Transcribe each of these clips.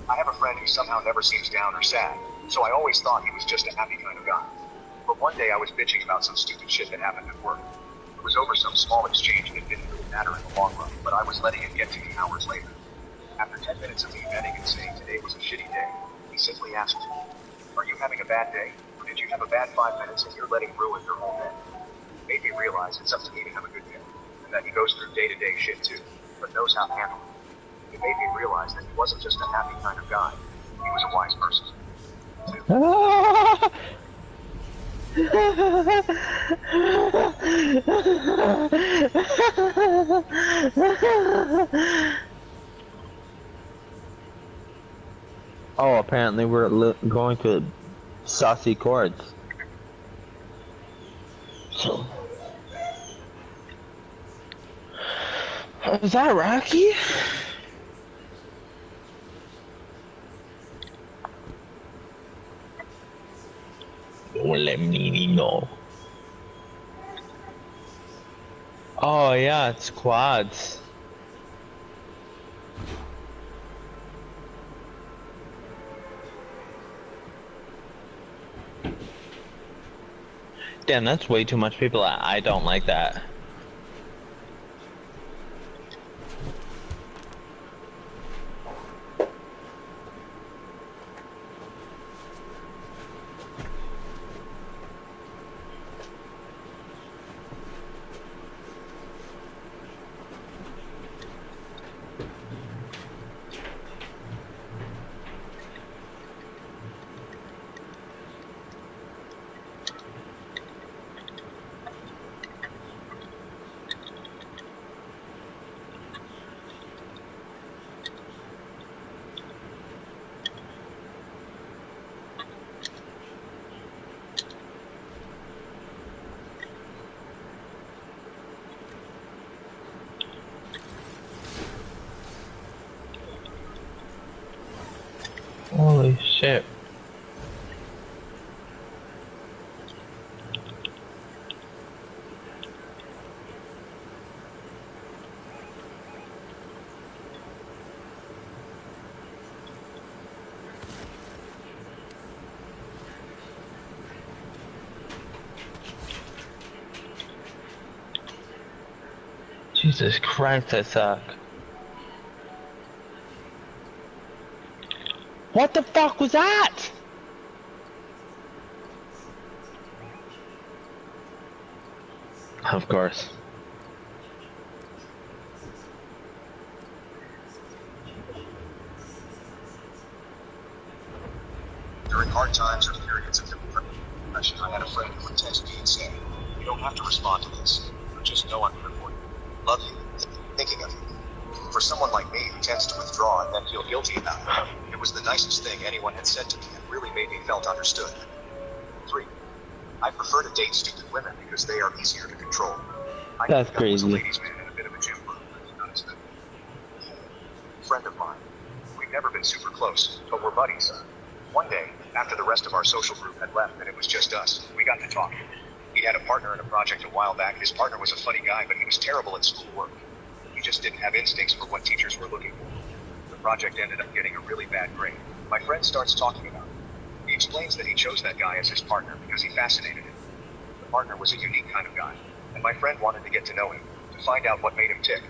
I have a friend who somehow never seems down or sad, so I always thought he was just a happy kind of guy. But one day I was bitching about some stupid shit that happened at work. It was over some small exchange that didn't really matter in the long run, but I was letting it get to me hours later. After 10 minutes of me venting and saying today was a shitty day, he simply asked, "Are you having a bad day? Or did you have a bad 5 minutes and you're letting ruin your whole day?" It made me realize it's up to me to have a good day, and that he goes through day-to-day shit too, but knows how to handle it. It made me realize that he wasn't just a happy kind of guy, he was a wise person. Oh, apparently we're going to saucy chords. So, is that Rocky? Don't let me know. Oh yeah, it's quads. Damn, that's way too much people. I don't like that. Holy shit. Jesus Christ, I suck. What the fuck was that? Of course. During hard times or periods of depression, I had a friend who would text me and say, "You don't have to respond to this, but just know I'm here for you. Love you. Thinking of you." For someone like me who tends to withdraw and then feel guilty about it, it was the nicest thing anyone had said to me and really made me felt understood. 3. I prefer to date stupid women because they are easier to control. That's I was a crazy. ladies' man and a bit of a gym bro, but I did not expect it. Friend of mine. We've never been super close, but we're buddies. One day, after the rest of our social group had left and it was just us, we got to talking. He had a partner in a project a while back. His partner was a funny guy, but he was terrible at schoolwork. He just didn't have instincts for what teachers were looking for. The project ended up getting a really bad grade. My friend starts talking about it. He explains that he chose that guy as his partner because he fascinated him. The partner was a unique kind of guy, and my friend wanted to get to know him, to find out what made him tick.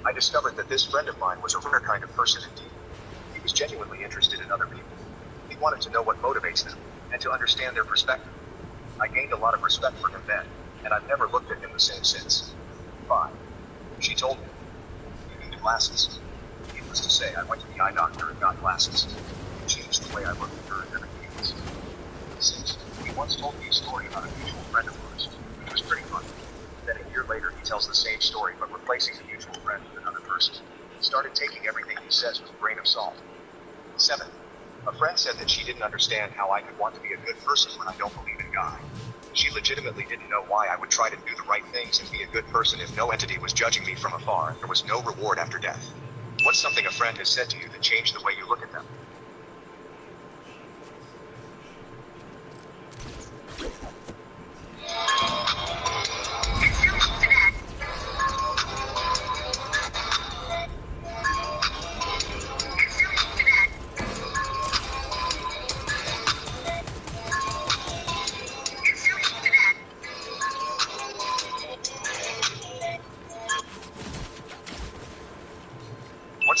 I discovered that this friend of mine was a rare kind of person indeed. He was genuinely interested in other people. He wanted to know what motivates them, and to understand their perspective. I gained a lot of respect for him then, and I've never looked at him the same since. 5. She told me, "You need glasses." Needless to say, I went to the eye doctor and got glasses. It changed the way I looked at her and everything else. 6. He once told me a story about a mutual friend of ours, which was pretty funny. Then a year later, he tells the same story, but replacing the mutual friend with another person. He started taking everything he says with a grain of salt. 7. A friend said that she didn't understand how I could want to be a good person when I don't believe in God. She legitimately didn't know why I would try to do the right things and be a good person if no entity was judging me from afar and there was no reward after death. What's something a friend has said to you that changed the way you look at them?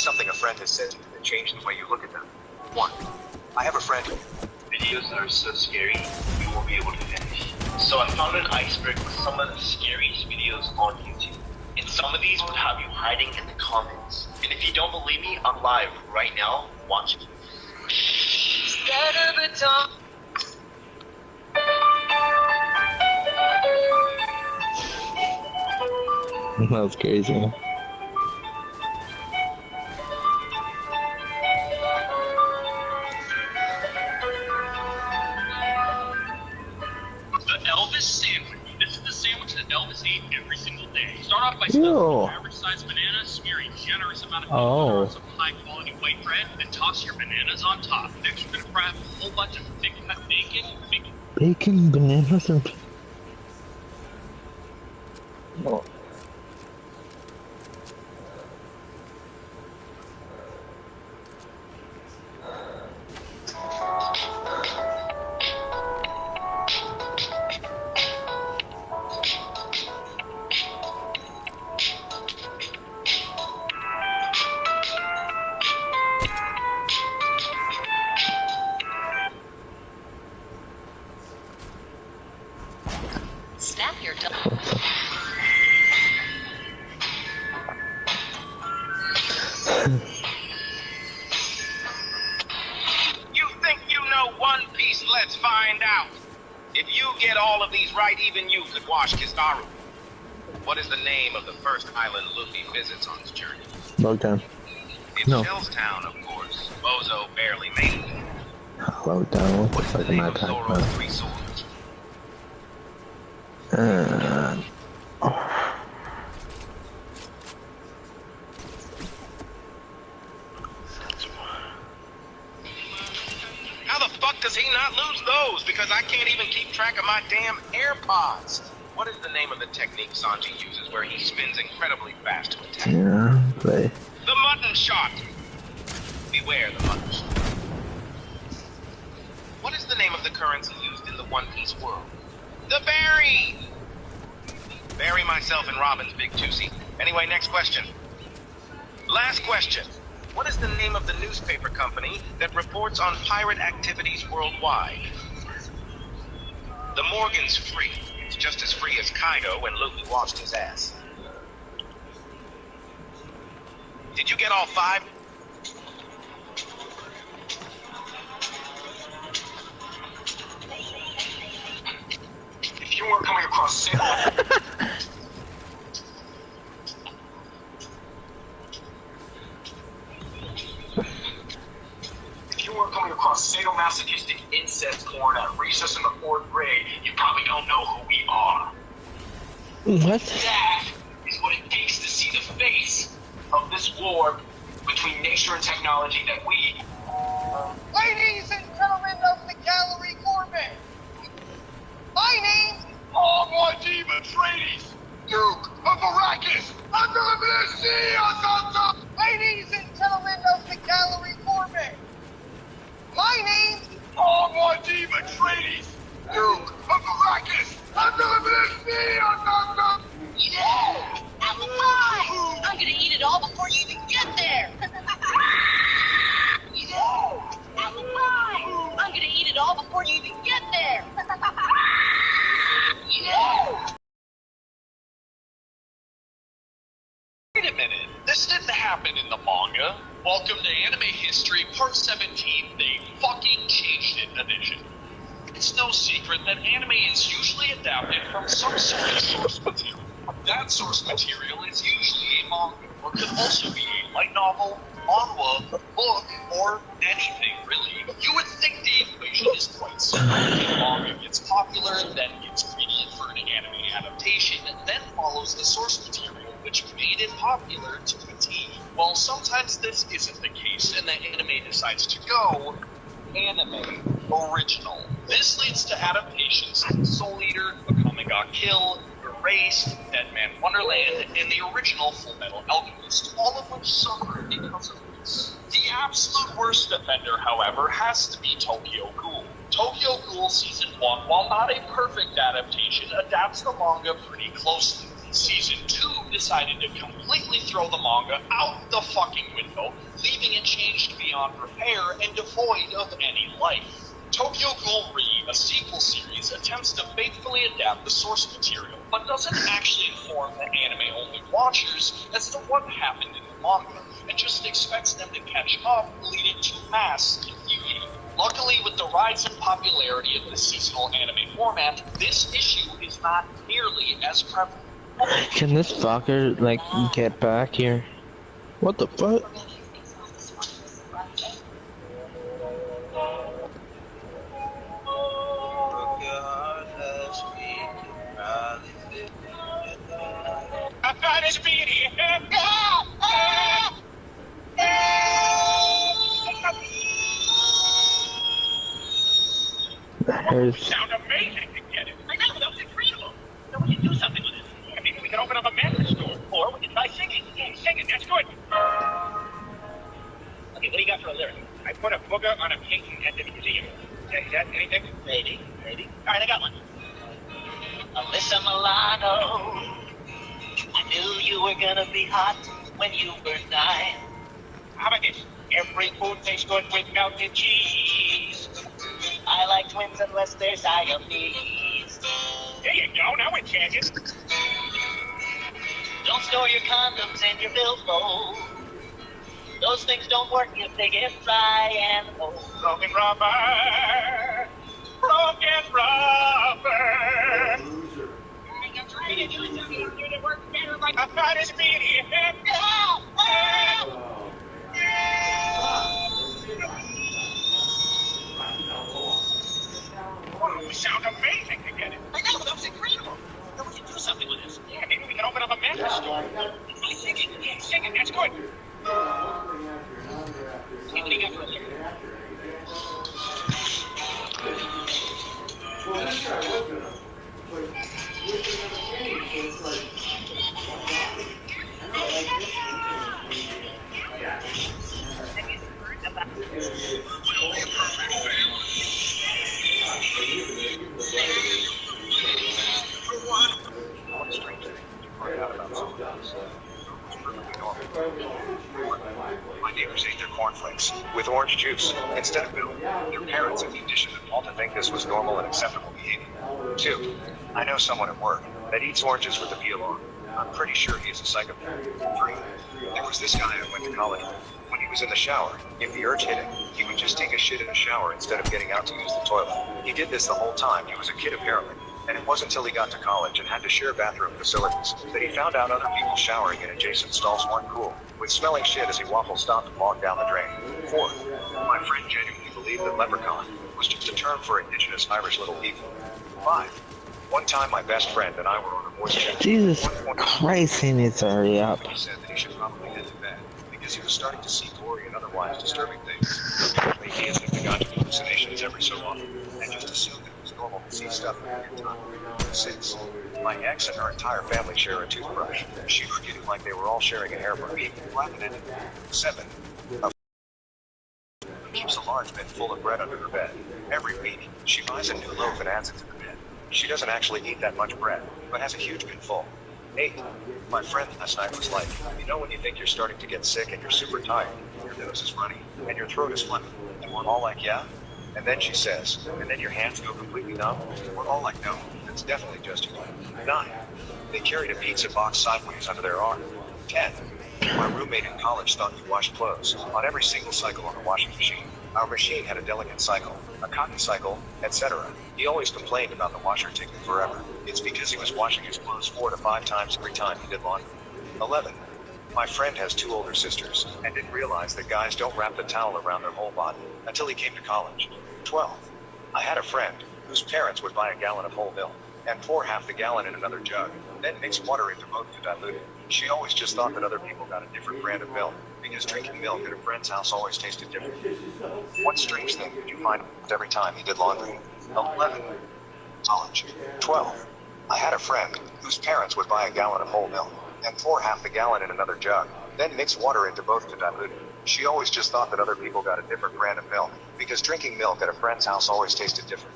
something a friend has said to you that changed the way you look at them? 1. I have a friend who... Videos are so scary, you won't be able to finish. So I found an iceberg with some of the scariest videos on YouTube. And some of these would have you hiding in the comments. And if you don't believe me, I'm live right now. Watch it. That was crazy. Elvis sandwich. This is the sandwich that Elvis ate every single day. Start off by stuffing an average-sized banana, smear a generous amount of peanut butter on some high-quality white bread, then toss your bananas on top. Next, you're gonna grab a whole bunch of thick-cut bacon. Bacon, bananas, and... Oh. Snap your tongue. You think you know One Piece? Let's find out. If you get all of these right, even you could wash Kizaru. What is the name of the first island Luffy visits on his journey? Lowdown. It's Shellstown, of course. Bozo barely made it. Lowdown, what the What's the fuck am name I of talking Zoro's about? 3 swords? How the fuck does he not lose those? Because I can't even keep track of my damn AirPods. What is the name of the technique Sanji uses where he spins incredibly fast to attack? Yeah, play. The mutton shot. Beware the mutton shot. What is the name of the currency used in the One Piece world? The berry. Bury myself in Robin's big juicy. Anyway, next question. Last question. What is the name of the newspaper company that reports on pirate activities worldwide? The Morgan's free. It's just as free as Kaido when Luffy washed his ass. Did you get all 5? If you weren't coming across Sailor... If you weren't coming across sadomasochistic incest porn at recess in the 4th grade, you probably don't know who we are. What? That is what it takes to see the face of this war between nature and technology that we... Ladies and gentlemen of the gallery gourmet, my name is Almighty Atreides, Duke of Arrakis, under the sea on top. Ladies and gentlemen of the gallery gourmet, my name is Almighty Atreides, Duke of Arrakis, under the sea on top. Yeah! Apple pie! I'm gonna eat it all before you even get there! Yeah! Apple pie! I'm gonna eat it all before you even get there! Yeah! Wait a minute, this didn't happen in the manga. Welcome to Anime History Part 17, they fucking changed it edition. It's no secret that anime is usually adapted from some sort of source material. That source material is usually a manga, or could also be a light novel, manhwa, book, or anything really. You would think the equation is quite simple. The manga gets popular, then gets greenlit for an anime adaptation, then follows the source material, which made it popular to a T. Well, sometimes this isn't the case, and the anime decides to go anime original. This leads to adaptations like Soul Eater, Akame ga Kill, Erased, Dead Man Wonderland, and the original Full Metal Alchemist, all of which suffered because of this. The absolute worst offender, however, has to be Tokyo Ghoul. Tokyo Ghoul Season 1, while not a perfect adaptation, adapts the manga pretty closely. Season 2 decided to completely throw the manga out the fucking window, leaving it changed beyond repair and devoid of any life. Tokyo Ghoul Re, a sequel series, attempts to faithfully adapt the source material, but doesn't actually inform the anime-only watchers as to what happened in the manga, and just expects them to catch up, leading to mass confusion. Luckily, with the rise in popularity of the seasonal anime format, this issue is not nearly as prevalent. Can this fucker, like, get back here? What the fuck? I found his beanie. There's... Sound amazing to get it. I know, that was incredible. So we should do something with this. Yeah, maybe we can open up a mattress store. Or we can try singing. Yeah, singing, that's good. Okay, what do you got for a lyric? I put a booger on a painting at the museum. Is that anything? Maybe. All right, I got one. Alyssa Milano, I knew you were gonna be hot when you were 9. How about this? Every food tastes good with melted cheese. I like twins unless they're Siamese. There you go, now we're chatting. Don't store your condoms in your billfold. Those things don't work if they get dry and old. Broken rubber. Broken rubber. I'm trying to do something that works better by... I found his beanie. Wow, we sound amazing to get it. I know, that was incredible. So we should do something with this. Yeah, maybe we can open up a mattress store. Try singing. Yeah, singing, that's good. See what do you got for a lyric? My neighbors ate their cornflakes with orange juice instead of milk. Their parents had conditioned them all to think this was normal and acceptable behavior. 2. I know someone at work that eats oranges with the peel on. I'm pretty sure he is a psychopath. 3. There was this guy I went to college with. When he was in the shower, if the urge hit him, he would just take a shit in the shower instead of getting out to use the toilet. He did this the whole time he was a kid apparently. And it wasn't until he got to college and had to share bathroom facilities that he found out other people showering in adjacent stalls weren't cool, with smelling shit as he waffle stopped and walked down the drain. 4. My friend genuinely believed that leprechaun was just a term for indigenous Irish little people. 5. One time my best friend and I were on a voice chat. Jesus Christ, he needs to hurry up. He said that he should probably head to bed because he was starting to see gory and otherwise disturbing things. Apparently he has got hallucinations every so often and just assumed that it was normal to see stuff in real time. 6. My ex and her entire family share a toothbrush. She treated it like they were all sharing a hairbrush. 7. Keeps a large bin full of bread under her bed. Every week, she buys a new loaf and adds it to the bin. She doesn't actually eat that much bread, but has a huge bin full. 8. My friend last night was like, you know when you think you're starting to get sick and you're super tired, your nose is runny, and your throat is phlegmy, and we're all like, yeah? And then she says, and then your hands go completely numb? We're all like, no, it's definitely just you. 9. They carried a pizza box sideways under their arm. 10. My roommate in college thought you washed clothes on every single cycle on the washing machine. Our machine had a delicate cycle, a cotton cycle, etc. He always complained about the washer taking forever. It's because he was washing his clothes 4 to 5 times every time he did laundry. 11. My friend has 2 older sisters and didn't realize that guys don't wrap the towel around their whole body until he came to college. 12. I had a friend whose parents would buy a gallon of whole milk and pour half the gallon in another jug, then mix water into both to dilute it. She always just thought that other people got a different brand of milk because drinking milk at a friend's house always tasted different. What strange thing did you find every time he did laundry? 11. College. 12. I had a friend whose parents would buy a gallon of whole milk and pour half the gallon in another jug, then mix water into both to dilute it. She always just thought that other people got a different brand of milk because drinking milk at a friend's house always tasted different.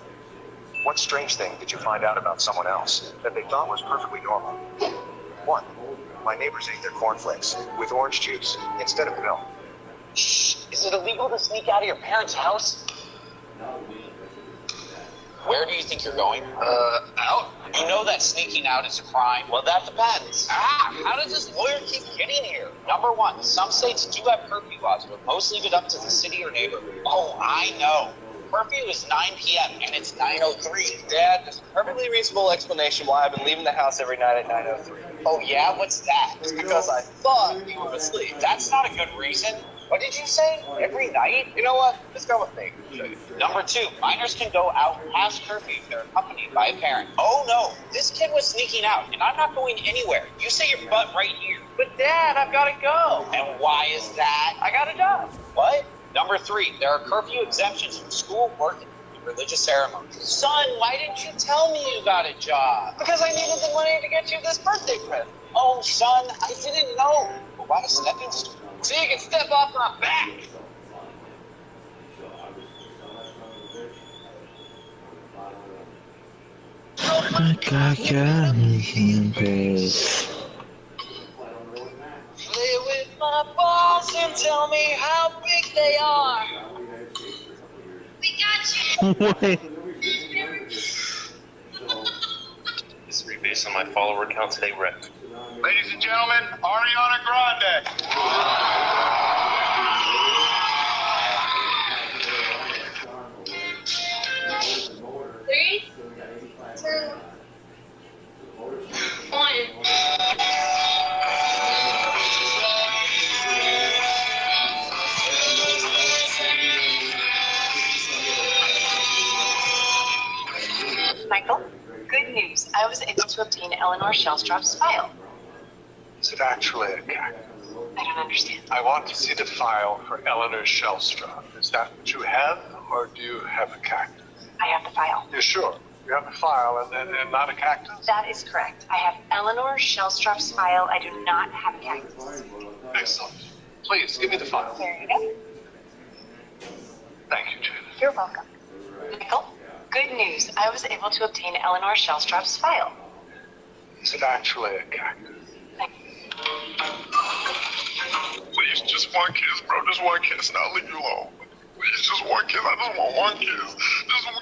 What strange thing did you find out about someone else that they thought was perfectly normal? One, my neighbors ate their cornflakes with orange juice instead of milk. Shh. Is it illegal to sneak out of your parents' house? Where do you think you're going? Out? You know that sneaking out is a crime? Well, that depends. How does this lawyer keep getting here? Number one, some states do have curfew laws, but most leave it up to the city or neighborhood. Oh, I know. Curfew is 9 p.m. and it's 9:03. Dad, there's a perfectly reasonable explanation why I've been leaving the house every night at 9:03. Oh, yeah? What's that? It's because I thought you were asleep. That's not a good reason. What did you say? Every night? You know what? Let's go with me. Number two, minors can go out past curfew if they're accompanied by a parent. Oh no, this kid was sneaking out, and I'm not going anywhere. You say your butt right here. But Dad, I've got to go. And why is that? I got a job. What? Number three, there are curfew exemptions from school, work, and religious ceremonies. Son, why didn't you tell me you got a job? Because I needed the money to get you this birthday present. Oh, son, I didn't know. But why a stepping stool? So you can step off my back. Play with my balls and tell me how big they are. We got you. This is based on my follower count today, Rick. Ladies and gentlemen, Ariana Grande. Three, two, one. Michael, good news. I was able to obtain Eleanor Shellstrop's file. Is it actually a cactus? I don't understand. I want to see the file for Eleanor Shellstrop. Is that what you have, or do you have a cactus? I have the file. You're sure? You have a file and not a cactus? That is correct. I have Eleanor Shellstrop's file. I do not have a cactus. Excellent. Please, give me the file. There you go. Thank you, Jane. You're welcome. Michael, good news. I was able to obtain Eleanor Shellstrop's file. Is it actually a cactus? Please, just one kiss, bro. Just one kiss, and I'll leave you alone. Please, just one kiss. I just want one kiss.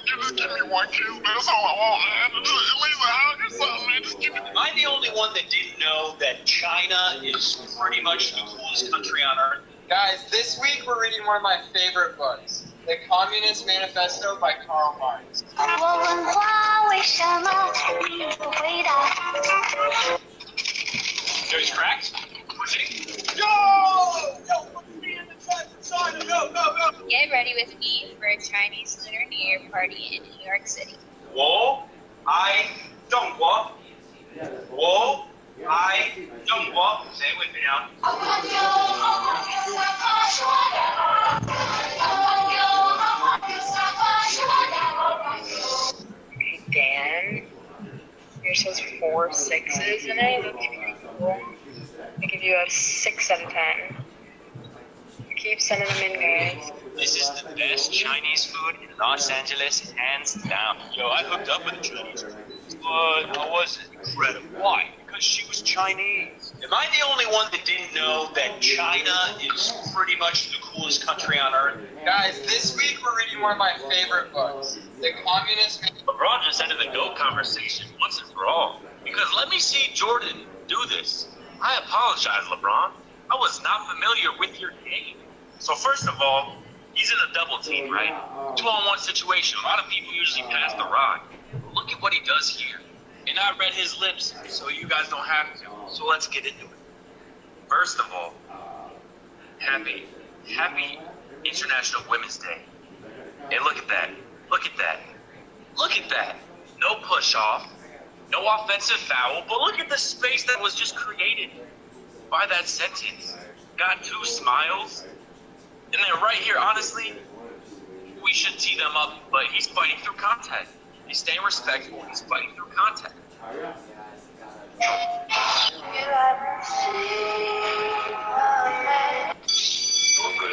Just give me one kiss, man. That's all I want, man. Just, at least a hug or something, man. Just give me. Am I the only one that didn't know that China is pretty much the coolest country on earth? Guys, this week we're reading one of my favorite books, The Communist Manifesto by Karl Marx. Joey's cracked? Pushing. Get ready with me for a Chinese Lunar New Year party in New York City. Whoa, I don't walk. Whoa, I don't walk. Say it with me now. Okay, Dan. Yours has 4 6s in it. That's pretty cool. I give you a 6 out of 10. Keep sending them in, guys. This is the best Chinese food in Los Angeles, hands down. Yo, I hooked up with a Chinese girl, but I wasn't incredible. Why? Because she was Chinese. Am I the only one that didn't know that China is pretty much the coolest country on earth? Guys, this week we're reading one of my favorite books, The Communist Manifesto. LeBron just ended the GOAT conversation once and for all. Because let me see Jordan do this. I apologize, LeBron. I was not familiar with your game. So first of all, he's in a double team, right? 2-on-1 situation. A lot of people usually pass the rock. But look at what he does here. And I read his lips, so you guys don't have to. So let's get into it. First of all, happy International Women's Day. And look at that. Look at that. Look at that. No push off. No offensive foul. But look at the space that was just created by that sentence. Got 2 smiles. And then right here, honestly, we should tee them up, but he's fighting through contact. He's staying respectful. He's fighting through contact. Good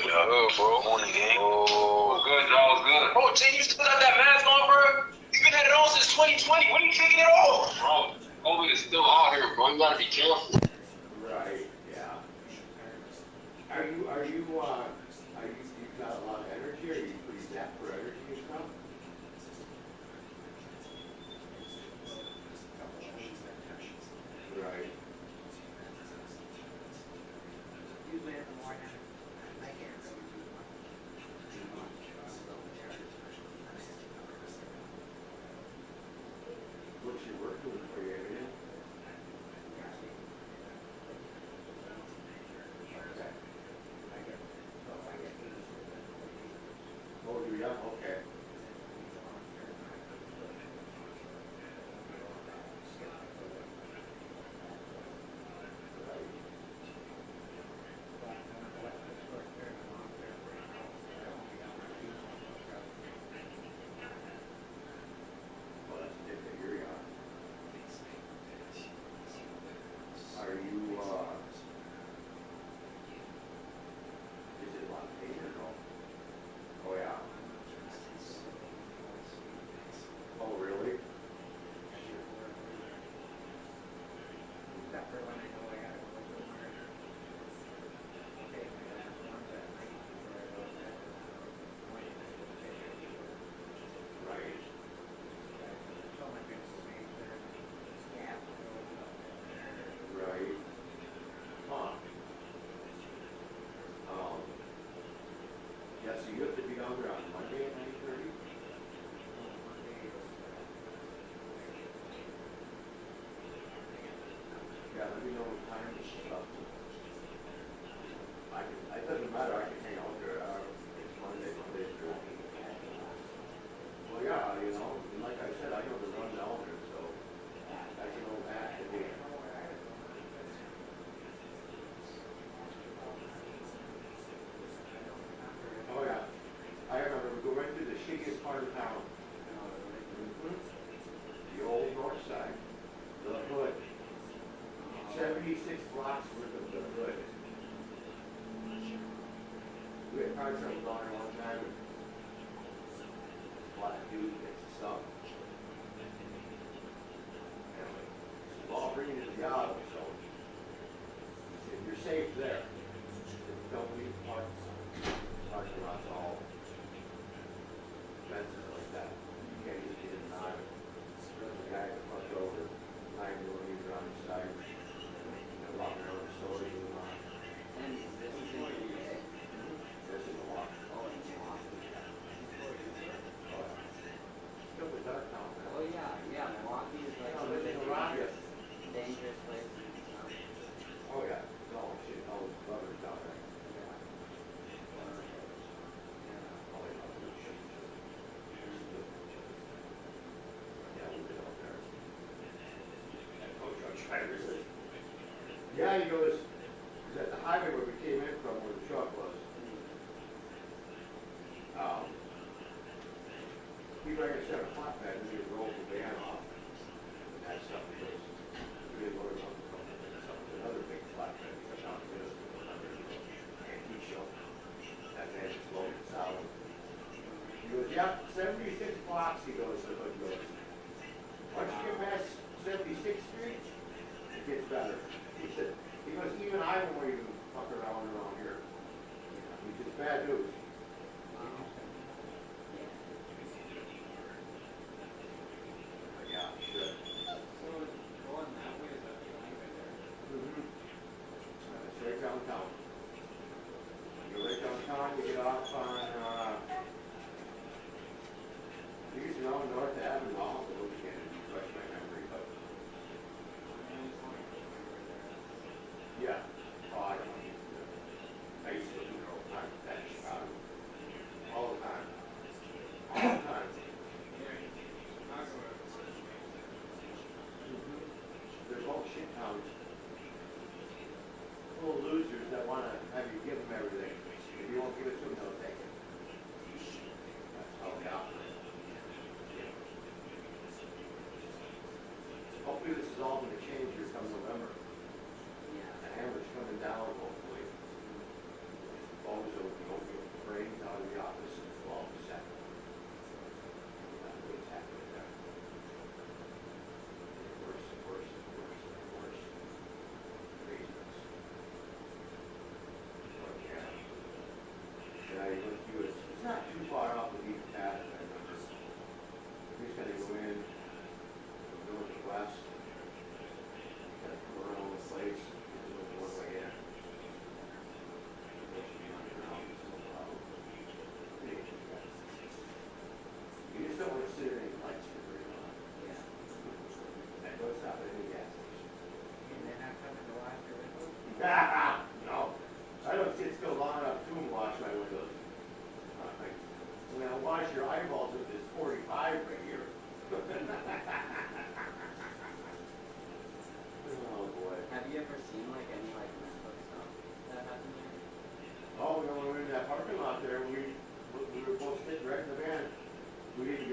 job. Oh, bro. Morning, gang. Oh, good, dog. Good. Bro, Jay, you still got that mask on, bro? You've been had it on since 2020. When are you taking it off? Bro, Oh, but it's still out here, bro. You gotta be careful. Right, yeah. You got a lot of energy, or are you pretty zapped for energy and stuff? Right. Usually in the morning, I can't really do much. What's your work doing for you, everything? Oh, do you? Okay. Well, that's different. Here you are. Are you, is it a lot of pain or no? Oh, yeah. Oh, really? Except for when I know I gotta go somewhere. Okay, my last one's at night before I go to bed. Right. So much information. Yeah. Right. Huh. Yeah, so you have to be down there on Monday at 9:30? Yeah, let me know what time and stuff. It doesn't matter, I can hang out there, it's Monday's good. Well, yeah, you know, and like I said, I know the run down there, so I can go back and do. Oh, yeah. I remember we go right through the shittiest part of town. The old north side, the hood. 76 blocks worth of the hood. We had car trouble down there one time. And black dude gets the stuff. And all bringing it to the auto, so if you're safe there, don't leave parking lots all fences like that. You can't just get in and out of it. There's a guy that fucked over 9mm on the side. A lot of their own stories going on. And this is in the day. This is a lot. Oh, it's a lot. Still the dark town. Oh, yeah, yeah. Milwaukee is like No, this is a rocket. dangerous place. Oh, yeah. No, shit. All those brothers down there. Oh, they love good shit. Yeah, we did out there. And coach on Schreiber said, yeah, he goes, he's at the highway where we came in from, where the truck was. He ran a set of flatbed and he rolled the van off. And that stuff, he goes, we didn't order something from another big flatbed. He got down to this, antique show. That van exploded solid. He goes, yeah, 76 blocks, he goes, the hood goes. Once you get past 76th Street, it gets better. He said, he goes, even I won't even fuck around here. He's just bad news. Yeah, sure. So going that way is up the highway there. It's right downtown. You go right downtown, you get off on, you used to know North Avenue, I'll have to look again and refresh my memory, but. Yeah. Oh, I don't know. I used to do it all the time, that Chicago. All the time. All the time. There's all shit towns. Little losers that want to have you give them everything. If you won't give it to them, they'll take it. That's how they operate.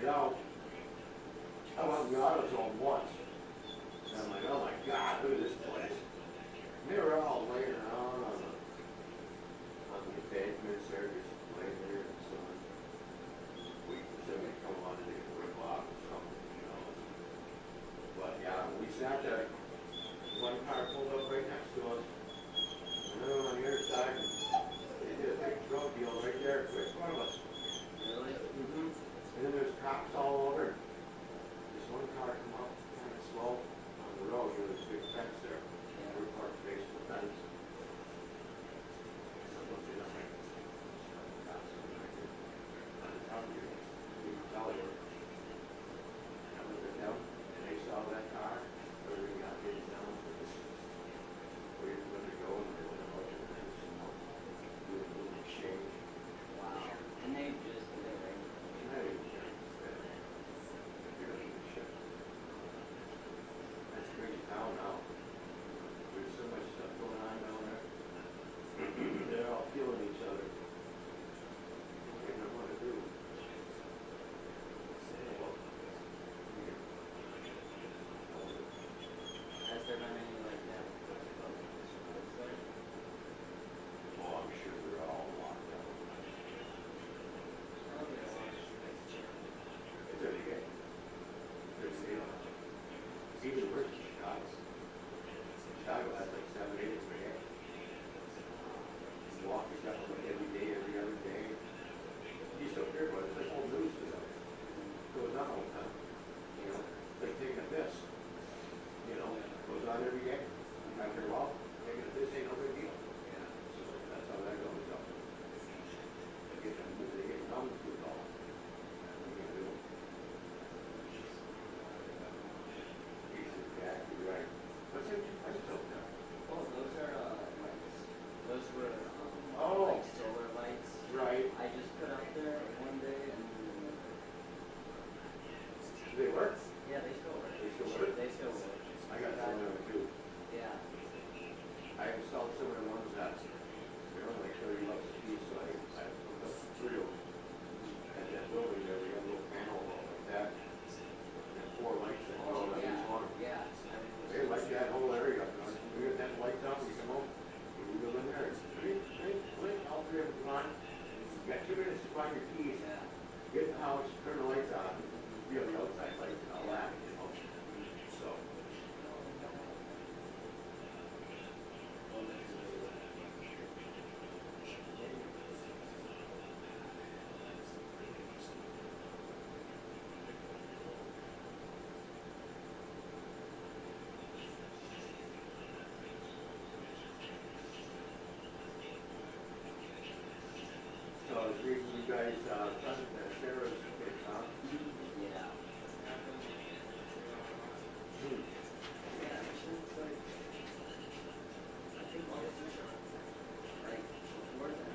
get out. I went in the auto zone once. And I'm like, oh my God, look at this place. And they were all laying around on the pavements there, just laying there in the sun. We said we'd come on and take a quick walk or something, you know. But yeah, we sat there. One car pulled up right next to us. Another one on the other side. They did a big drug deal right there, right in front of us. Really? Mm-hmm. And then there's cops all over. This one car come up kind of slow on the road. There was a big fence there. Yeah. We're parked facing the fence. So I'm looking up like, cops coming right here. I'm telling you, you can tell you. I looked at them, and they saw that car. Everybody got hit down for this. Where you're going to go, and they went about your things, and do a little exchange. Wow. And they just did it right. That's a crazy town now. There's so much stuff going on down there. They're all killing each other. They don't know what to do. Has there been any like that? Oh, I'm sure they're all locked up. It's every day. There's it's even worse in Chicago. Chicago has like 7, 8 every day. You walk your stuff like every day, every other day. You still care about it. There's whole news to them. It goes on all the time. You know, it's like taking a piss. You know, it goes on every day. You might hear, well, taking a piss ain't no big deal. Yeah. So that's how that goes up. They get numb to it all. What are you gonna do? Exactly right. What's it? I just don't know. Oh, those are lights. Those were Oh. like solar lights. Right. I just put up there one day and Do they work? yeah, they still work. They still work? They still work. I got some of them too. Yeah. I installed some of the ones that they're only like $30 a piece, so I hooked up 3 of them. At that building there, we got a little panel like that. And 4 lights that go on each one. Yeah. They light that whole area up. We got that lights up, we come home, we go in there, and blink, all 3 of them come on. You got 2 minutes to find your keys. Yeah. Get in the house, turn the lights on, feel the outside lights and all that, you know. So. So the reason you guys present that Sarah's kids, huh? Yeah. Yeah, actually, it's like, I think most of them, like, before then.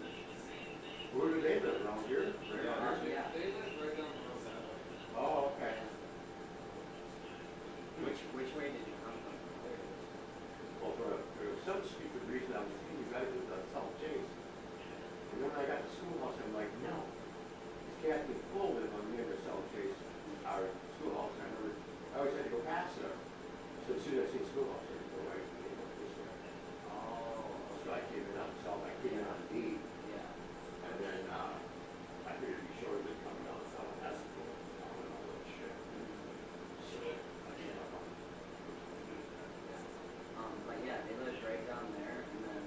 Where do they live, around here? Right on here? Yeah. They live right down the road. Oh, okay. Which way did you come from? Well, for some stupid reason, I was thinking you guys lived on South Chase. And then when I got to schoolhouse, I'm like, no. This Catholic full live on the end of South Chase, our schoolhouse. I always had to go past there. So as soon as I see schoolhouse, I go right this way. Oh. So I came in on South, I came in on D. Yeah. And then I figured it'd be shorter than coming down South. That's cool. I went all that shit. So I came up on But yeah, they lived right down there, and then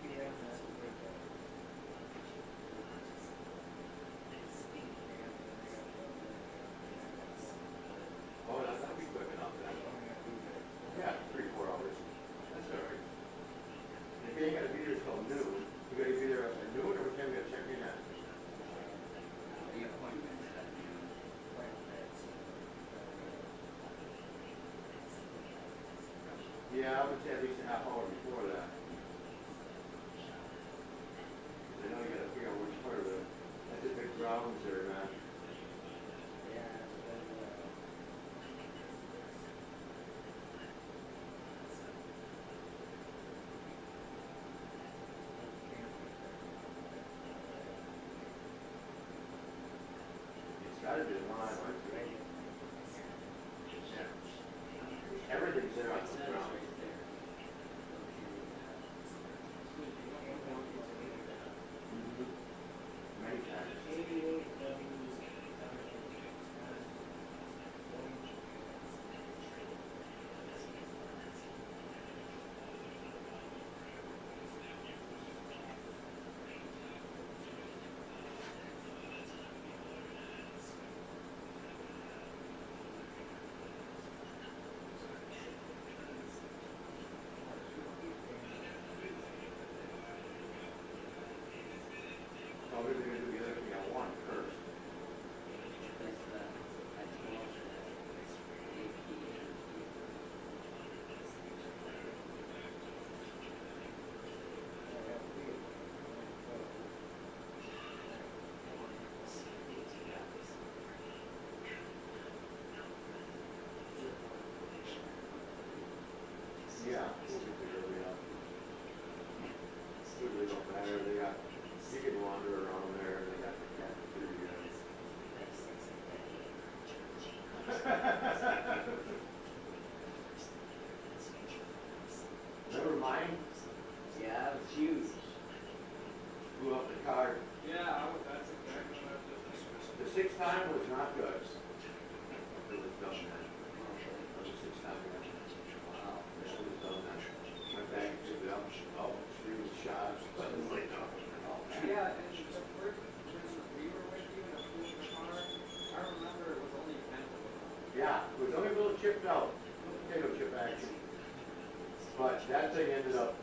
PM, that's where the Oh, that'll be quick enough then. Yeah, 3-4 hours. That's all right. If you ain't gotta be there till noon, you gotta be there at noon, or what time you gotta check in at? the appointments at noon. Yeah, I would say at least a half hour before that. I know you gotta figure out which part of the, that's the big grounds there, man. Yeah, It's gotta be the one I went to. Yeah. Everything's there on the ground. Many times. 88 Probably gonna do the other thing I want first. Yeah, we'll get there early enough. It really don't matter, they got, you can wander around there, they got the cafeteria. Never mind. Yeah, it was huge. Blew up the car. Yeah, that's exactly what I was just thinking. The 6th time was not good. It was dumb then. That was the 6th time we went. Wow. Yeah, it was dumb then. Went back and took it up. Oh, three was shot. Suddenly, no. Yeah, and the first, when we were with you and I flew in the car, I remember it was only pencil. Yeah, it was only a little chipped out. Little potato chip action. But that thing ended up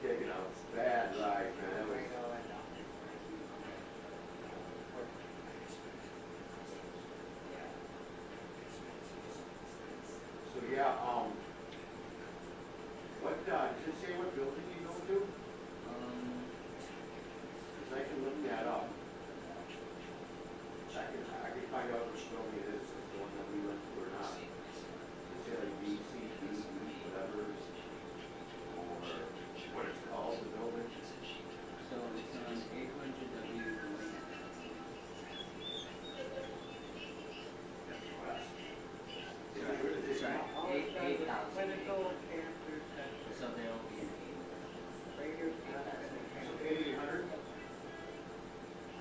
taking a bad ride, man. That was, so yeah, what, does it say what building you go to? Cause I can look that up. I can find out which building it is, if it's the one that we went to or not. Is it like B, C, D, E, whatever, or what it's called, the building? So it's on 800 W. It's right. 8,000. Clinical cancer center. So they'll be in 8. Right here. So 8,800?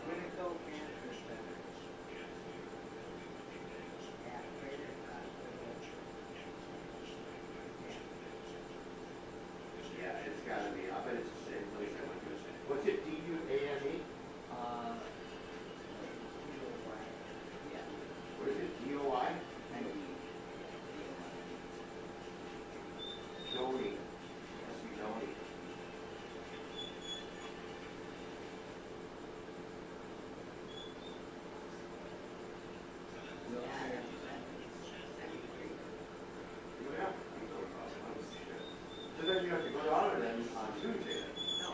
Clinical cancer center. Yeah, it's gotta be, I bet it's the same place I went to. What's it, D-U-A-N-E? Yeah. What is it, D-O-I? Donnie. Must be Donnie. Yeah. So then you have to go down there then on Tuesday then? No, I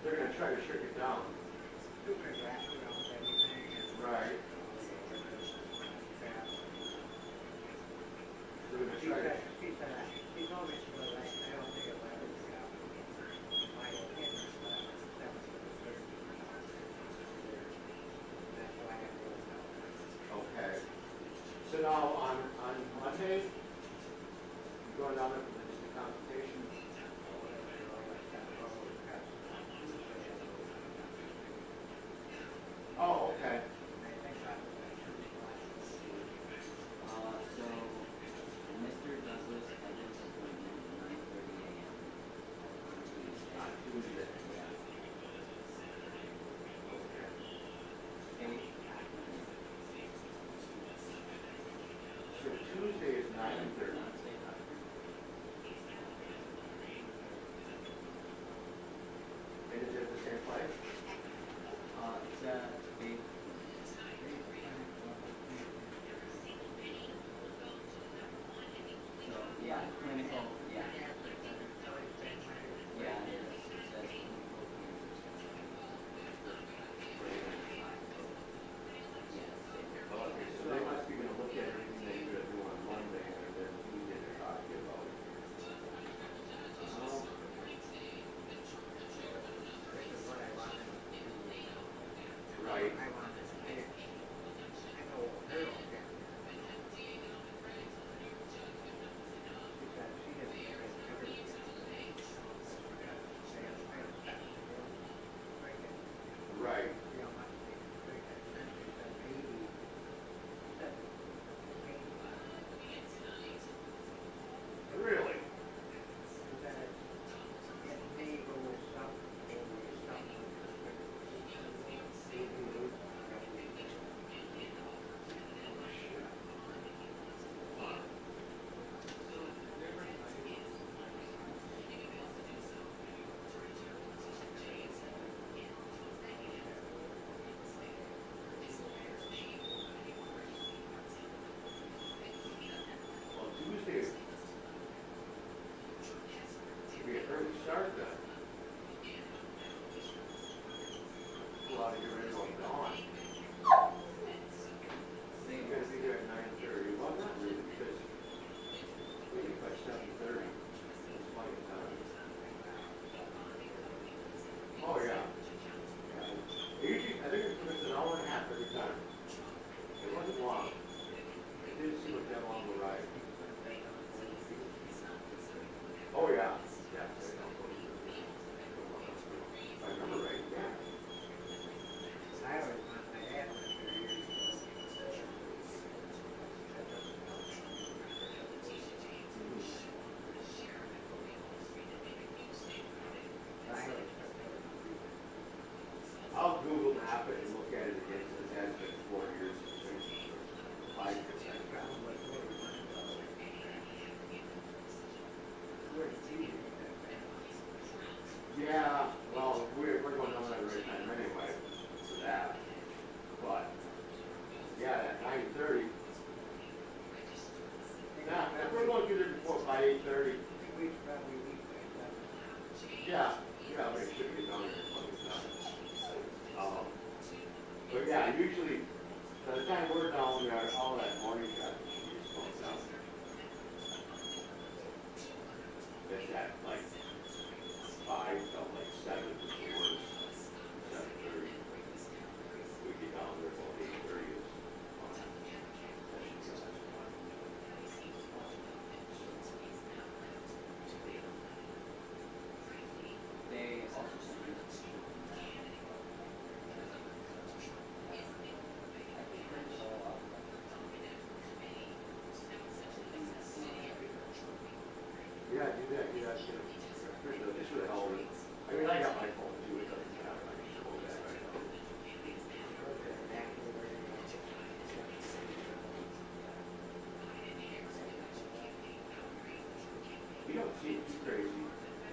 They're gonna try to shrink it down. Right. They're gonna try to. Okay. So now on Monday, you going down there for the clinical, yeah. Yeah, it is. It says clinical cancer center. Yes. Oh, okay, so they must be gonna look at everything that you're gonna do on Monday and then Tuesday to talk to you about it. Oh, This is what I wanted to do. right. I wanted, I know Earl can. Because she didn't get it covered yet. She got sales tax bill. Right. See how much they took that cent, they said 87. Really? She said it may go some, over some. Well, Tuesday, we get early start then. Pull out of here right on dawn. You gotta be there at 9:30. Well, not really, because maybe by 7:30. It's plenty of time. Oh, yeah. Yeah. Usually, I think it took us an hour and a half every time. It wasn't long. It didn't seem like that long of a ride. Oh, yeah. Yeah. If I remember right, yeah. I always want my atmosphere here. I'll Google map it and look at it again, since it has been 4 years since 5 years. Yeah, well, we're going down that right time anyway, for that. But, yeah, at 9:30. Nah, if we're going to get there before by 8:30. Yeah, yeah, we should be done here plenty of time. But yeah, usually, by the time we're down there, all that morning traffic should be slowed down. It's at like 5 till like 7 is the worst. 7:30. We get down there about 8:30 is fine. That should be less fun. They also sent me. Yeah, do that, too. This would help. I mean, I got my phone too, it doesn't matter, I can show that right now. You don't seem too crazy.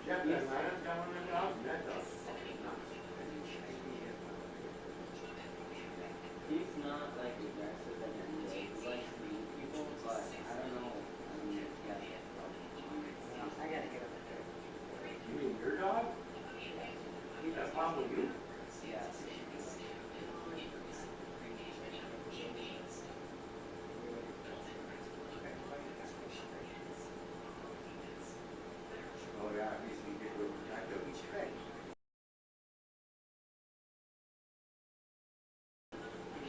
Jeff, that Atlanta's got one of them dogs, and that dog's fucking nuts. He's not like aggressive in any way. He likes to meet people, but I don't know. I mean, yeah. I gotta get up there. You mean your dog? He's got a problem with you? Yeah. Oh yeah, he's a big little protective.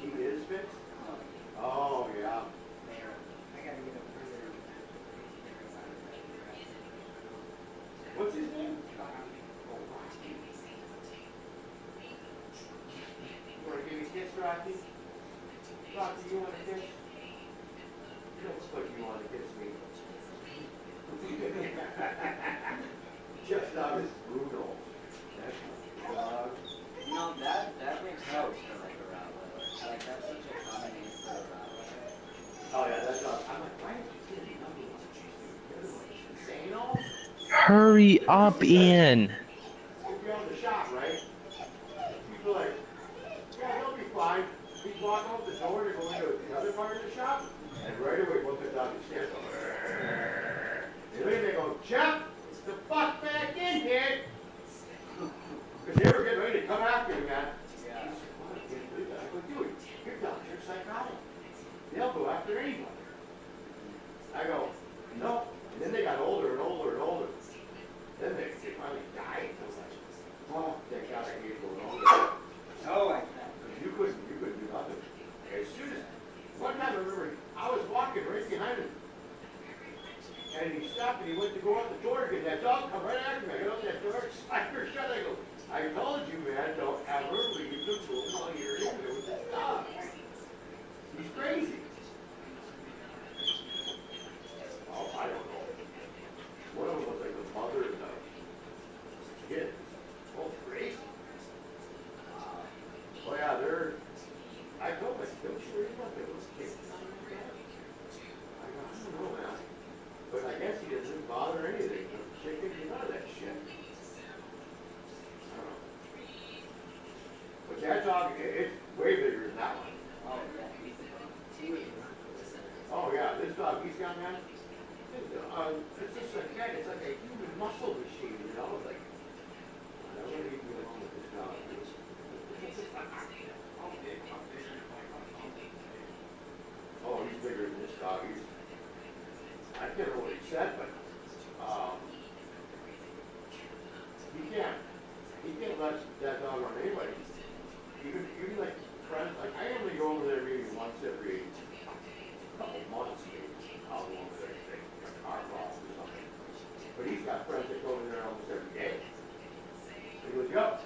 He is fixed? Oh, yeah. I gotta get up there. What's his name? You wanna give me a kiss, Rocky? Rocky, you wanna kiss? You don't look like you wanna kiss me. Jeff's dog is brutal. That's my dog. You know, that makes sense for like a Rottweiler. Like, that's such a common name for a Rottweiler. Oh yeah, that dog. I'm like, why did you get another one? The other one is insane, all? Hurry up, Ian. If you're on the shop, right? People are like, yeah, he'll be fine. He's walking out the door to go into the other part of the shop, and right away, both the dog stands up. They look at I go, no. And then they got older and older and older. Then they finally died. I was like, oh, thank God I gave going older. Oh, I can't. You couldn't do nothing. As soon as, one time I remember, I was walking right behind him. And he stopped and he went to go out the door again. That dog come right after me. I got out that door, slammed her shut. I go, I told you, man, don't ever leave the room while you're in there with this dog. He's crazy. Oh, I don't know. One of them was like the mother and the kid. Both crazy. Oh yeah, I told my don't you worry about those kids. I don't know, man. But I guess he doesn't bother anything. The chicken, none of that shit. I don't know. But that dog, it's way bigger than that one. Oh, yeah, he was around. Oh yeah, this dog he's got, man. It's just like that. It's like a human muscle machine, you know. It's like I don't want to leave you alone with this dog. Oh, he's bigger than this dog. I can't remember what he said, but he can't let that dog run anybody. Even like friends, like I only go over there maybe once every couple months, maybe. I'll go over there and take a car off or something. But he's got friends that go over there almost every day. He goes, yo,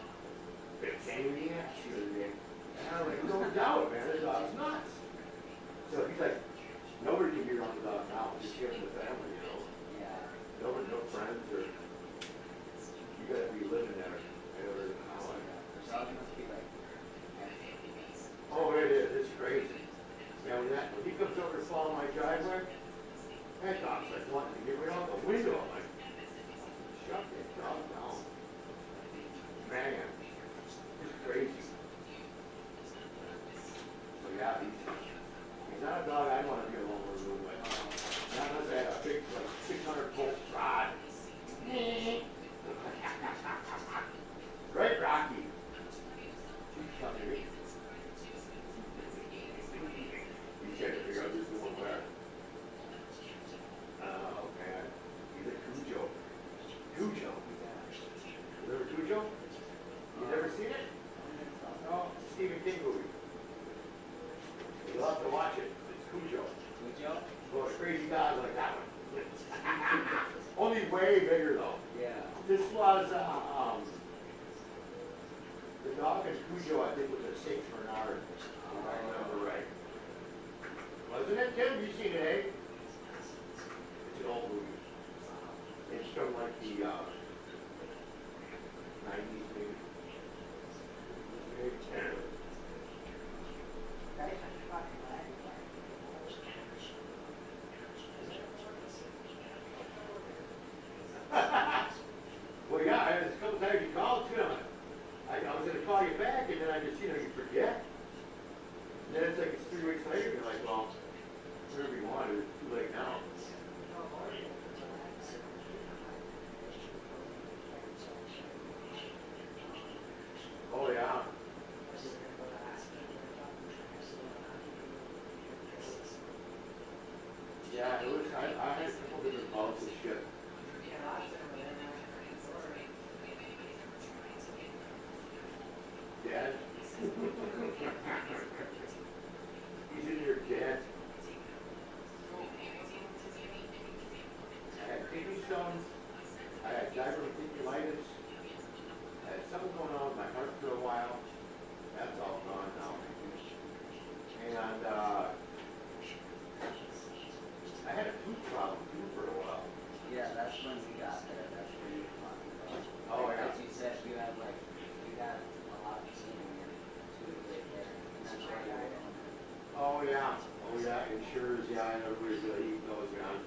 big pain in the ass the other day. And I'm like, no doubt, man, this dog's nuts. So he's like, nobody can be around the dog now, just give him the family, you know. Yeah. No friends or you gotta be living there. The dog must be like, Oh, it is. It's crazy. Yeah, when he comes over to follow my driveway, that dog's like wanting to get right out the window. I'm like, shut that dog down. Man, it's crazy. So yeah, he's not a dog I'd want to be alone in a room with. Not unless I had a big, like, 600-volt rod. Right, Rocky? She's coming in. You can't figure out this one where. Oh, man. He's a Cujo. Cujo? Remember Cujo? You never seen it? No, Stephen King movie. You'll have to watch it. It's Cujo. Cujo? Well, a crazy dog like that one. Only way bigger though. Yeah. This was the dog in Cujo, I think, was a Saint Bernard, if I remember right. Wasn't it, Tim? You seen it, eh? It's an old movie. It's from like the 90s, maybe. Maybe 10. Well, yeah, there's a couple times you called too. I was going to call you back, and then I just, you forget. And then it's like it's 3 weeks later, you're like, well, whatever you want, it's too late now. Oh, yeah. Yeah, it was, I had a couple different bouts of shit. Dad? He's in your dad. I had kidney stones. I had diverticulitis. I had something going on with my heart for a while. That's all gone now. And I had a tooth problem too for a while. Yeah, that's when we got there. That's when you were talking about. Oh, yeah. As you said, you had a lot of seating in tooth right there. And that's why you were on it. Oh, yeah. Oh, yeah. Insurers, yeah. And everybody's eating those, yeah.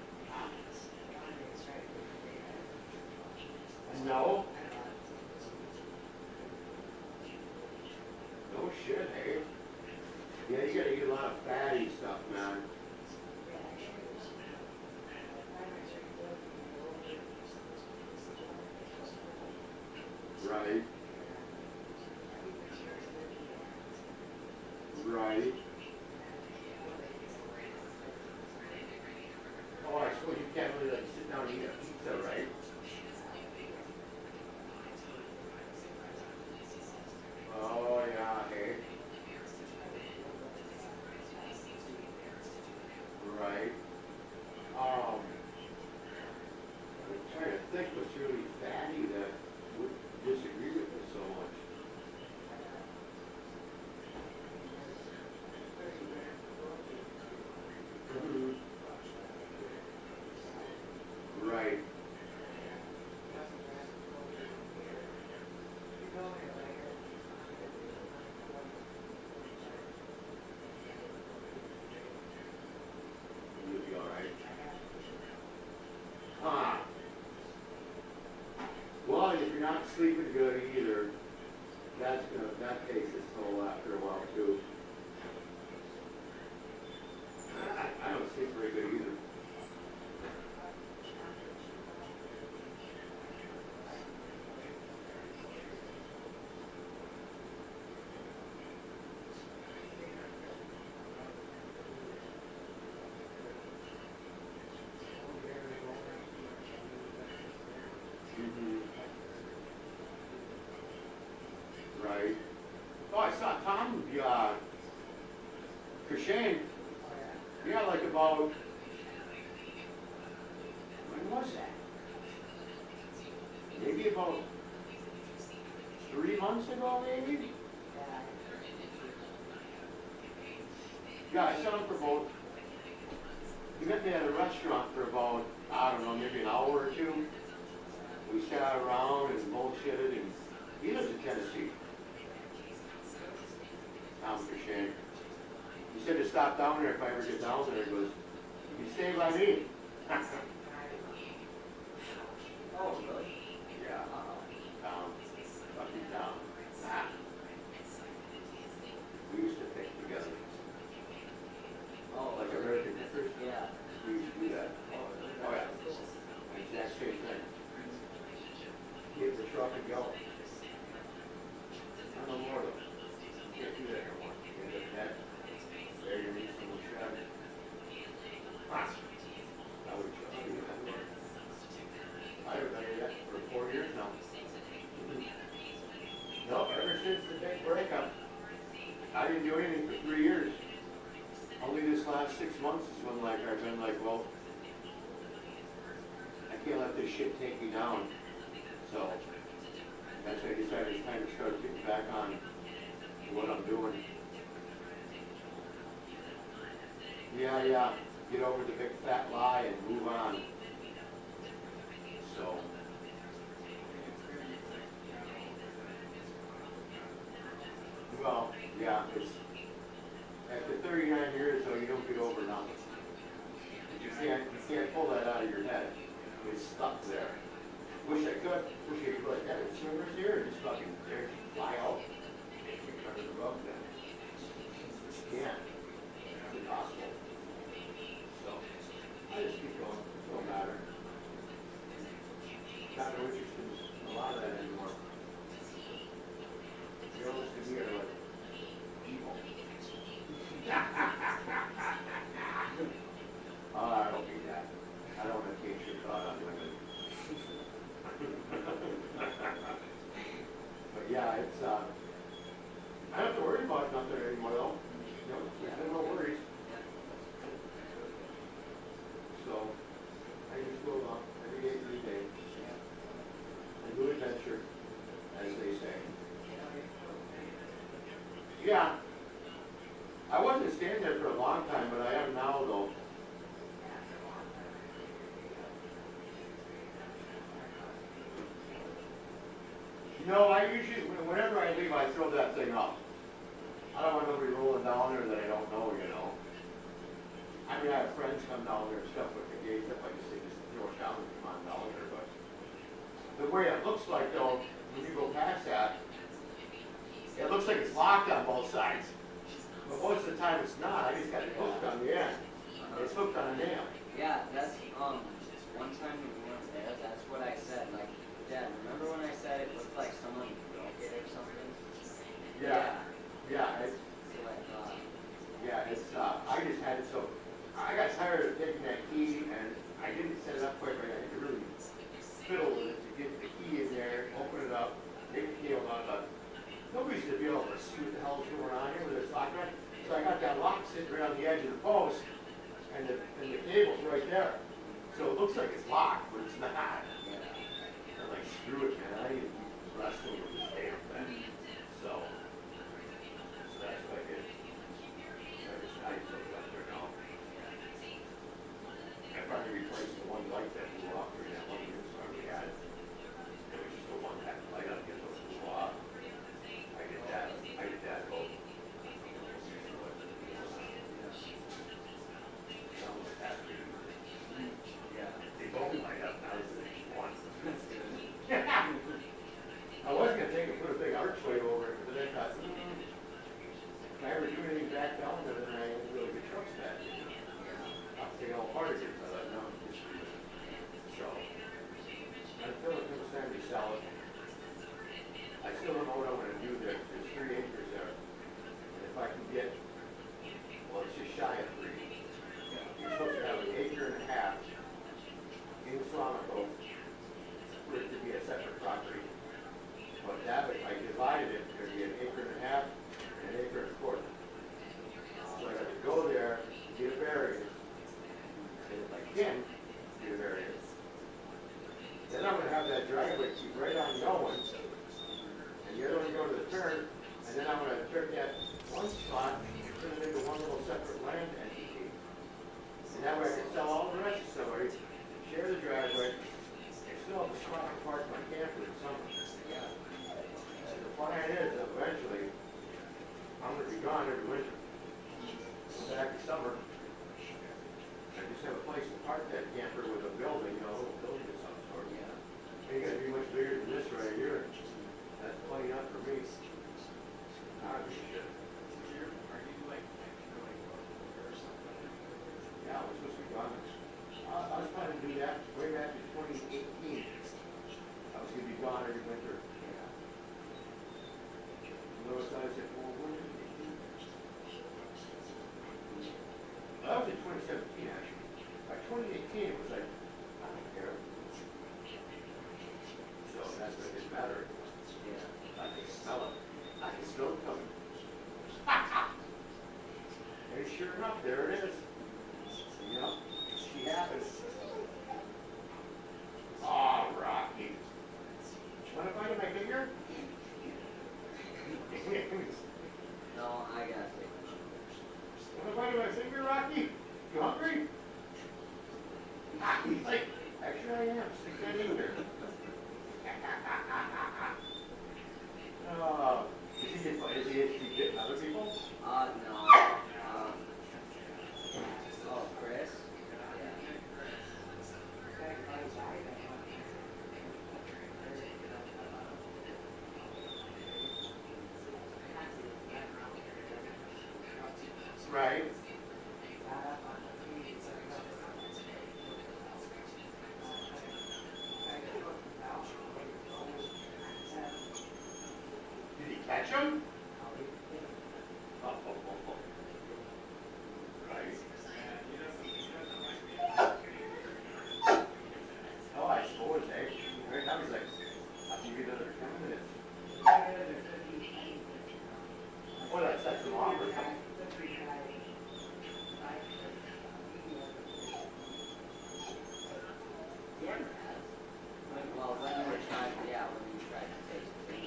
And sleeping good either. That takes its toll after a while too. I don't sleep very good either. Right. Oh, I saw Tom, Cushane. Yeah, like about, when was that? Maybe about 3 months ago, maybe? Yeah, I saw him for about, he met me at a restaurant for about, I don't know, maybe an hour or two. We sat around and bullshitted, and he lives in Tennessee. Tom Cushane. He said to stop down there if I ever get down there. He goes, you can stay by me. Oh, really? Yeah. Tom. Fucking Tom. Ah. We used to think together. Oh, Like American Pickers? yeah. We used to do that. Oh, really? Oh, yeah. Exact same thing. Get the truck and go. No more though. Can't do that anymore. You end up dead. There you need someone shot. Ah. I would trust you that way. I've been doing that for 4 years now. No, ever since the big breakup, I didn't do anything for 3 years. Only this last 6 months is when like I've been like, well, I can't let this shit take me down. So that's why I decided it's time to start getting back on what I'm doing. Yeah. Get over the big fat lie and move on. So. Well, yeah, it's after 39 years though, you don't get over nothing. You can't pull that out of your head. It's stuck there. Wish I could. Wish I could be like that. It's swimmers here and just fucking there, fly out. Under the rug then. Yeah. It's impossible. So I just keep going. It don't matter. Not no interest in a lot of that anymore. The others to me are like evil. I don't mean that. I don't want to change your thought on women. But yeah, it's I don't have to worry about nothing anymore though. You know, there's no worries. So I just go along every day, every day. A new adventure, as they say. Yeah. I wasn't staying there for a long time, but I am now though. No, I usually, whenever I leave, I throw that thing up. I don't want nobody rolling down there that I don't know, you know. I mean, I have friends come down there and stuff with the gates up. I just say, just throw it down and come on down there. But the way it looks like, though, when you go past that, it looks like it's locked on both sides. But most of the time, it's not. I just got it hooked on the end. It's hooked on a nail. Yeah, that's, one time when we went there, that's what I said, like, Dad, remember when I said it looked like someone broke it or something? Yeah. It's, So I thought. yeah, it's, I just had it so, I got tired of taking that key and I didn't set it up quite right. I had to really fiddle with it to get the key in there, open it up, take the key out, but nobody should be able to see what the hell's going on here with this lock right. So I got that lock sitting right on the edge of the post and the cable's right there. So it looks like it's locked, but it's not. I'm like, screw it, man. I need to keep wrestling with this damn thing. So that's what I did. I just put it up there now. I finally replaced the one light that blew off during that one windstorm we had. It was just the one that light up, get those blew off. I did that both. Yeah, they both light up. right on Yowen, and the other one go to the turn, and then I'm gonna turn that one spot, turn it into one little separate land entity. And that way I can sell all the rest of somebody, share the driveway, and still have a spot to park my camper in summer. And the plan is, eventually, I'm gonna be gone every winter. Come back in summer. I just have a place to park that camper with a building, you know, a little building of some sort. Ain't gonna be much bigger than this right here. That's plenty enough for me. Ah, this shit. Are you like or something? Yeah, I was supposed to be gone. I was planning to do that way back in 2018. I was gonna be gone every winter. Notice I said, well, when did you do that? That was in 2017, actually. By 2018, it was like, I don't care. So that's what it didn't matter. Yeah. I can smell it. I can smell it coming. And sure enough, there it is. You know, she happens. Oh, Rocky. Want to bite my finger? No, I got it. Want to bite my finger, Rocky? You hungry? He's like, actually I am. Stick that in there. Is he getting other people? No. Oh, Chris? Right. Did he catch him? Oh. Right. Oh, I suppose, eh? Right now he's like, I'll give you another 10 minutes. Oh, that's the longer time. Well, when you were trying, when you tried to take the thing.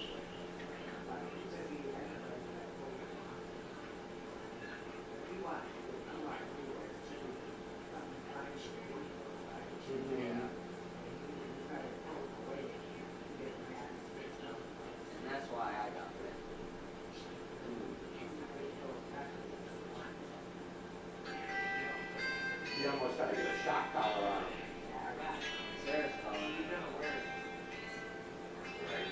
And that's why I got it. You almost got to get a shock collar on him. Sarah's calling. Right.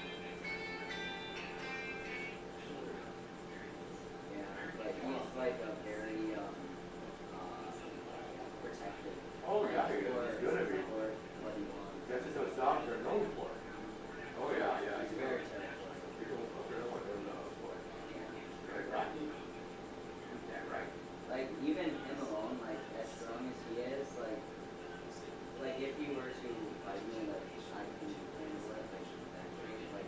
Yeah, but he's like a very protective. Oh, yeah, he's gonna be. For what he wants. That's what those dogs are known for. Oh, yeah. He's very terrible. Right, Rocky? Yeah, right. Like, even him alone, like, as strong as he is, like if he were to, like, me, like, I can handle it, like,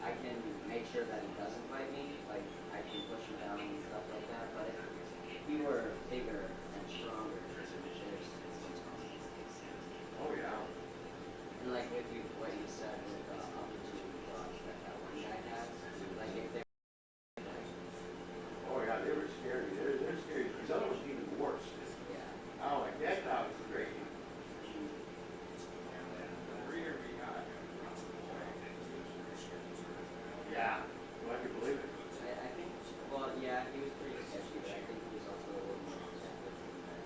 I can make sure that he doesn't bite me, like, I can push him down and stuff like that, but if he were bigger and stronger, it's Oh, yeah. and, like, with you, what you said with the opportunity dogs that one guy has, like, if they Oh, yeah, they were scary. They're scary. These other ones even worse. Oh, like that dog is crazy. Yeah, well, I can believe it. I think, well, yeah, he was pretty sketchy, but I think he was also a little more protective than that.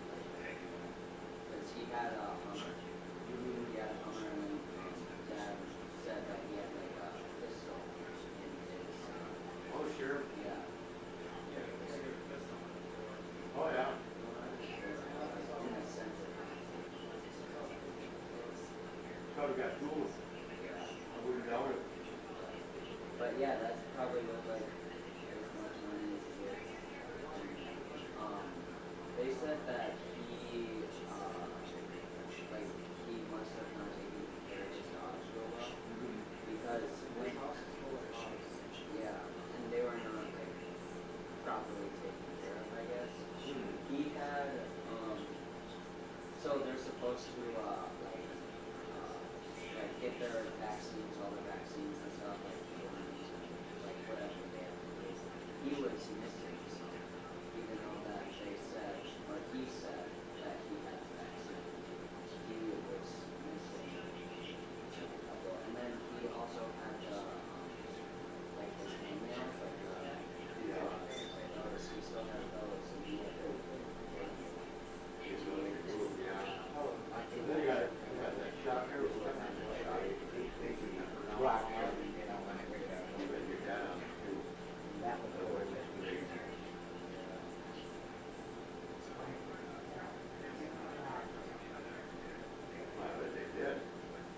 Because he had a Hummer. He had a Hummer, and then Dad said that he had like a pistol in his. Oh, sure. Yeah. Oh, yeah. In the center. Probably got tools. I wouldn't know it. But yeah, that's probably what like as much money as he gets. They said that he like he must have not taken care of his dogs real well because when and they were not like properly taken care of, I guess. He had so they're supposed to like get their vaccines, all their vaccines and stuff, like whatever they have to do. He was missing.